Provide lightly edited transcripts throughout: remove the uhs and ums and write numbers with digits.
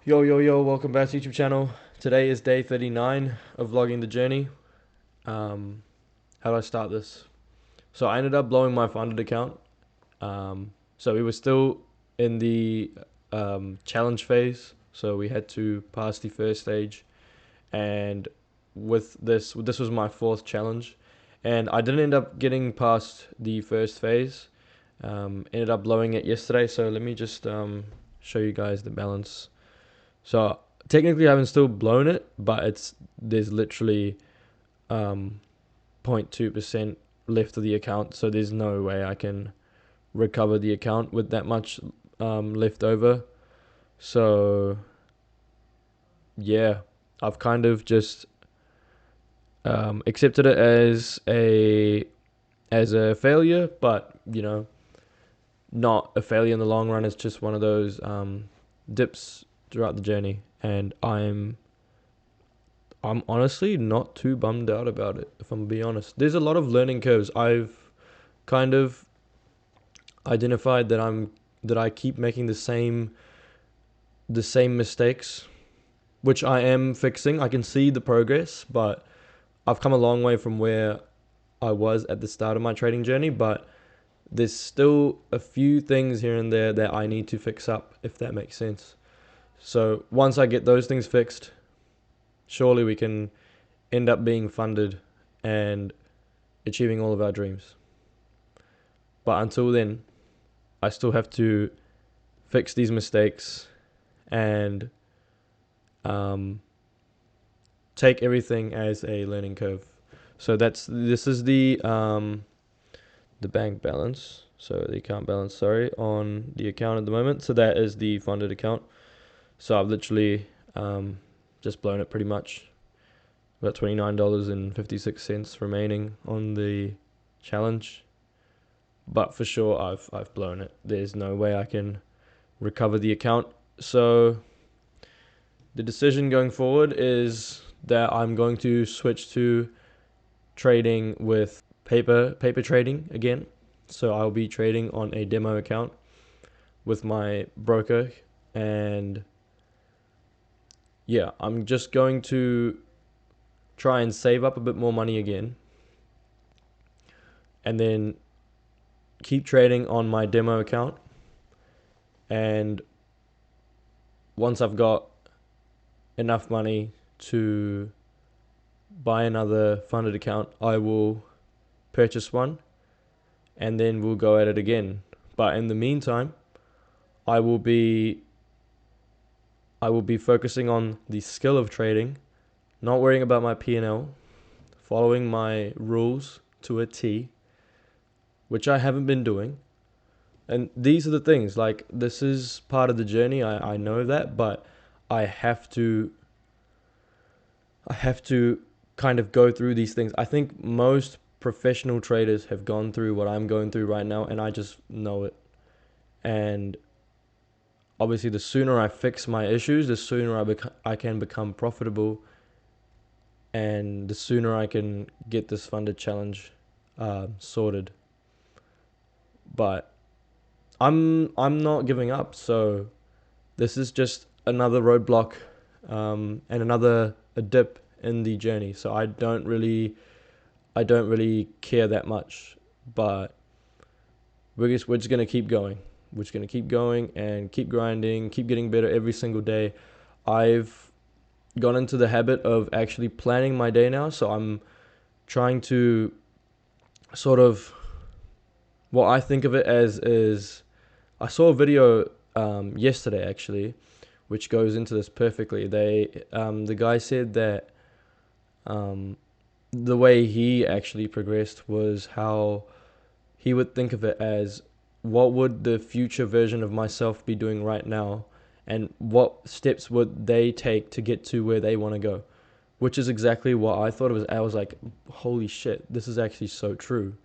Yo, yo, yo, welcome back to YouTube channel. Today is day 39 of vlogging the journey. How do I start this? So I ended up blowing my funded account. So we were still in the challenge phase. So we had to pass the first stage. And with this was my fourth challenge. And I didn't end up getting past the first phase. Ended up blowing it yesterday. So let me just show you guys the balance. So technically, I haven't still blown it, but there's literally 0.2% left of the account. So there's no way I can recover the account with that much left over. So yeah, I've kind of just accepted it as a failure, but not a failure in the long run. It's just one of those dips throughout the journey, and I'm honestly not too bummed out about it, if I'm gonna be honest. There's a lot of learning curves. I've kind of identified that I keep making the same mistakes, which I am fixing. I can see the progress, but I've come a long way from where I was at the start of my trading journey, but there's still a few things here and there that I need to fix up, if that makes sense. So once I get those things fixed, surely we can end up being funded and achieving all of our dreams. But until then, I still have to fix these mistakes and um, take everything as a learning curve. So this is the bank balance. So the account balance, sorry, on the account at the moment. So that is the funded account. So I've literally just blown it pretty much. Got $29.56 remaining on the challenge, but for sure I've blown it. There's no way I can recover the account. So the decision going forward is that I'm going to switch to trading with paper trading again. So I'll be trading on a demo account with my broker, and yeah, I'm just going to try and save up a bit more money again, and then keep trading on my demo account. And once I've got enough money to buy another funded account, I will purchase one, and then we'll go at it again. But in the meantime, I will be I will be focusing on the skill of trading, not worrying about my P&L, following my rules to a T, which I haven't been doing. And these are the things, like, this is part of the journey. I know that, but I have to I have to kind of go through these things. I think most professional traders have gone through what I'm going through right now, and I just know it. And obviously, the sooner I fix my issues, the sooner I can become profitable, and the sooner I can get this funded challenge sorted. But I'm not giving up. So this is just another roadblock, and another a dip in the journey. So I don't really care that much. But we're just gonna keep going. We're just gonna keep going and keep grinding, keep getting better every single day. I've gone into the habit of actually planning my day now. So I'm trying to sort of, what I think of it as is, I saw a video yesterday actually, which goes into this perfectly. The guy said that um, the way he actually progressed was how he would think of it as, what would the future version of myself be doing right now, and what steps would they take to get to where they want to go, which is exactly what I thought it was. I was like, holy shit, this is actually so true.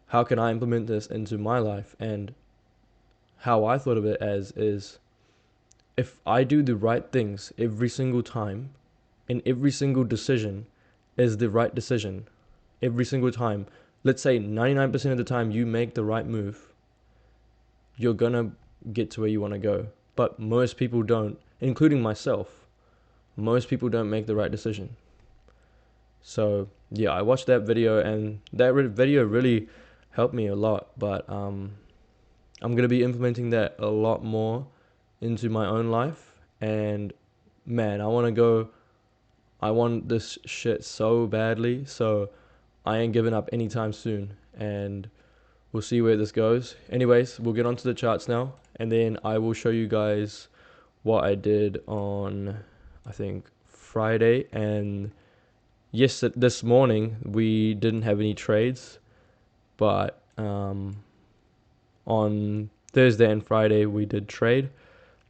How can I implement this into my life? And how I thought of it as is, if I do the right things every single time, and every single decision is the right decision every single time, let's say 99% of the time you make the right move, you're gonna get to where you want to go. But most people don't. including myself, most people don't make the right decision. So yeah, I watched that video, and that video really helped me a lot. But I'm gonna be implementing that a lot more into my own life. And man, I want this shit so badly. So I ain't giving up anytime soon. And we'll see where this goes. Anyways, we'll get onto the charts now, and then I will show you guys what I did on, I think, Friday. And yes, this morning we didn't have any trades, but on Thursday and Friday we did trade.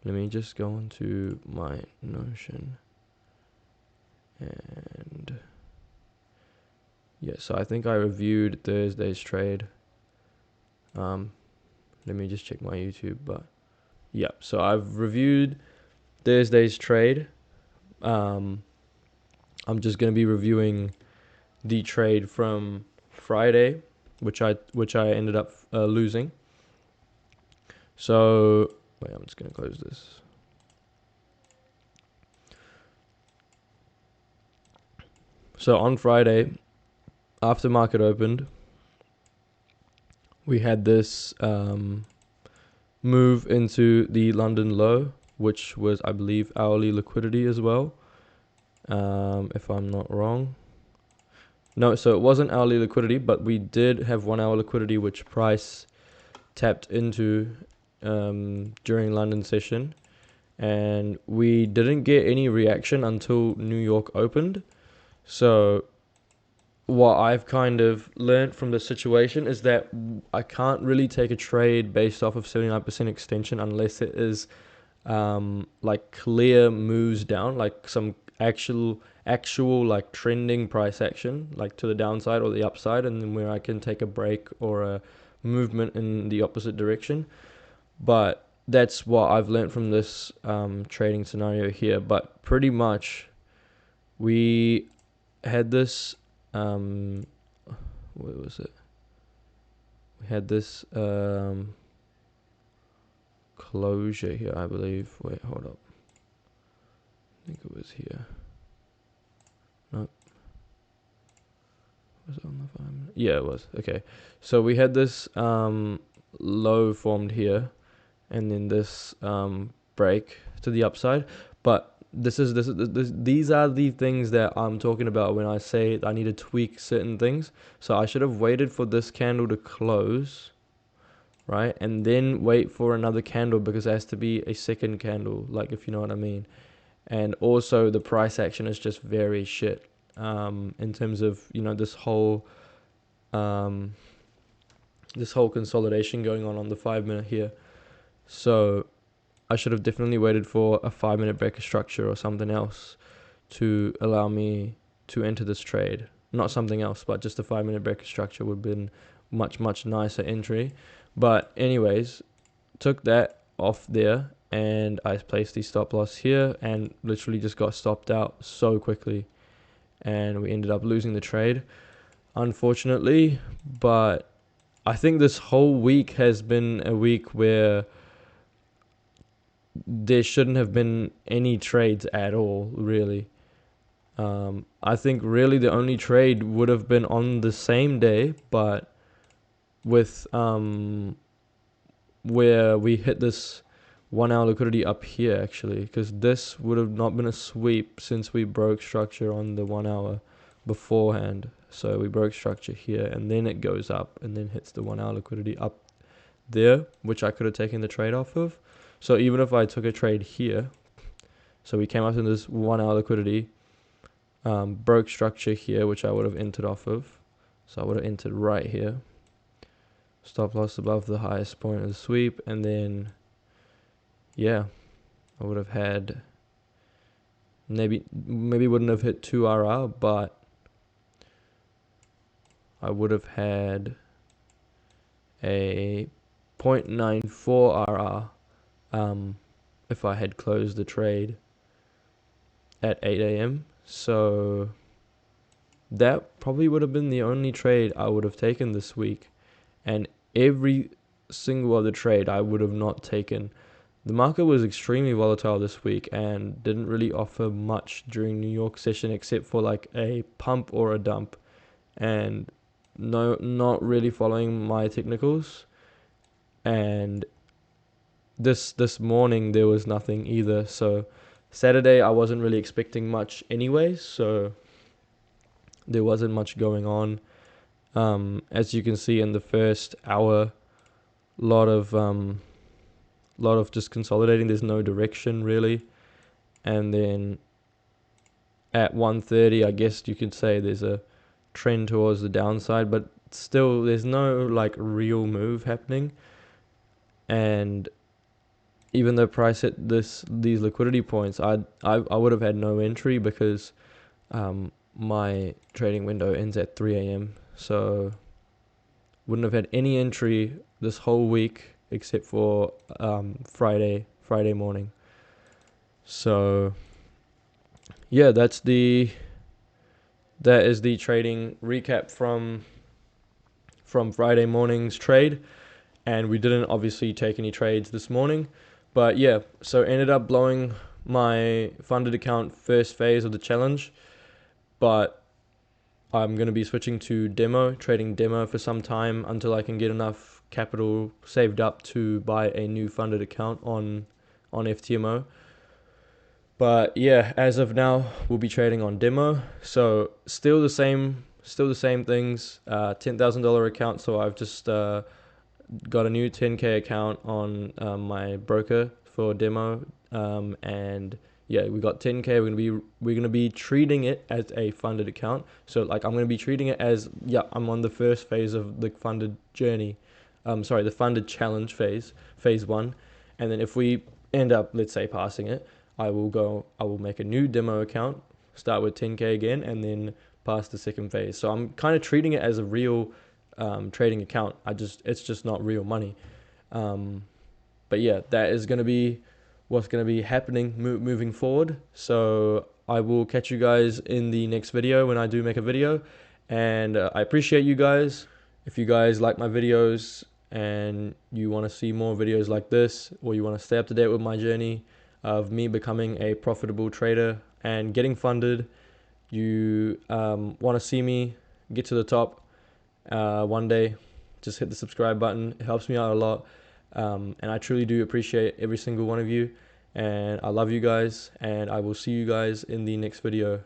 Let me just go into my Notion. And yeah, so I think I reviewed Thursday's trade. Let me just check my YouTube, but yeah, so I've reviewed Thursday's trade. I'm just gonna be reviewing the trade from Friday, which I ended up losing. So wait, I'm just gonna close this. So on Friday, after market opened, we had this move into the London low, which was, I believe, hourly liquidity as well, if I'm not wrong. No, so it wasn't hourly liquidity, but we did have 1 hour liquidity, which price tapped into during London session, and we didn't get any reaction until New York opened. So what I've kind of learned from the situation is that I can't really take a trade based off of 79% extension unless it is like clear moves down, like some actual like trending price action, like to the downside or the upside, and then where I can take a break or a movement in the opposite direction. But that's what I've learned from this trading scenario here. But pretty much we had this what was it? We had this closure here, I believe. Wait, hold up. I think it was here. Nope. Was it on the 5 minute? Yeah, it was. Okay. So we had this low formed here, and then this break to the upside. But this, these are the things that I'm talking about when I say I need to tweak certain things. So I should have waited for this candle to close, right? And then wait for another candle, because it has to be a second candle, like, if you know what I mean. And also the price action is just very shit in terms of, you know, this whole consolidation going on the 5 minute here. So I should have definitely waited for a 5 minute breaker structure or something else to allow me to enter this trade. Not something else, but just a 5 minute breaker structure would have been much nicer entry. But anyways, took that off there, and I placed the stop loss here, and literally just got stopped out so quickly, and we ended up losing the trade, unfortunately. But I think this whole week has been a week where there shouldn't have been any trades at all, really. I think really the only trade would have been on the same day, but with where we hit this 1 hour liquidity up here, actually, because this would have not been a sweep since we broke structure on the 1 hour beforehand. So we broke structure here, and then it goes up and then hits the 1 hour liquidity up there, which I could have taken the trade off of. So even if I took a trade here, so we came up in this 1 hour liquidity, broke structure here, which I would have entered off of. So I would have entered right here. Stop loss above the highest point of the sweep, and then, yeah, I would have had, maybe wouldn't have hit 2 RR, but I would have had a 0.94 RR if I had closed the trade at 8 a.m. So that probably would have been the only trade I would have taken this week. And every single other trade I would have not taken the market was extremely volatile this week and didn't really offer much during New York session except for like a pump or a dump, and no, not really following my technicals. And this morning there was nothing either. So Saturday I wasn't really expecting much anyway, so there wasn't much going on. As you can see in the first hour, lot of just consolidating. There's no direction really, and then at 1:30, I guess you could say there's a trend towards the downside, but still there's no like real move happening. And even though price hit these liquidity points, I would have had no entry because my trading window ends at 3 a.m. So wouldn't have had any entry this whole week except for Friday morning. So yeah, that is the trading recap from Friday morning's trade. And we didn't obviously take any trades this morning, but yeah, so ended up blowing my funded account first phase of the challenge, but I'm going to be switching to trading demo for some time until I can get enough capital saved up to buy a new funded account on FTMO. But yeah, as of now, we'll be trading on demo. So still the same things. $10,000 account. So I've just got a new 10K account on my broker for demo. And yeah, we got 10K. We're gonna be treating it as a funded account. So like I'm gonna be treating it as, yeah, I'm on the first phase of the funded journey. The funded challenge phase 1. And then if we end up, let's say, passing it, I will make a new demo account, start with 10K again, and then pass the second phase. So I'm kind of treating it as a real trading account. It's just not real money. But yeah, that is going to be what's going to be happening moving forward. So I will catch you guys in the next video when I do make a video. And I appreciate you guys. If you guys like my videos and you want to see more videos like this, or you want to stay up to date with my journey of me becoming a profitable trader and getting funded, you want to see me get to the top one day, just hit the subscribe button. It helps me out a lot. And I truly do appreciate every single one of you. And I love you guys. And I will see you guys in the next video.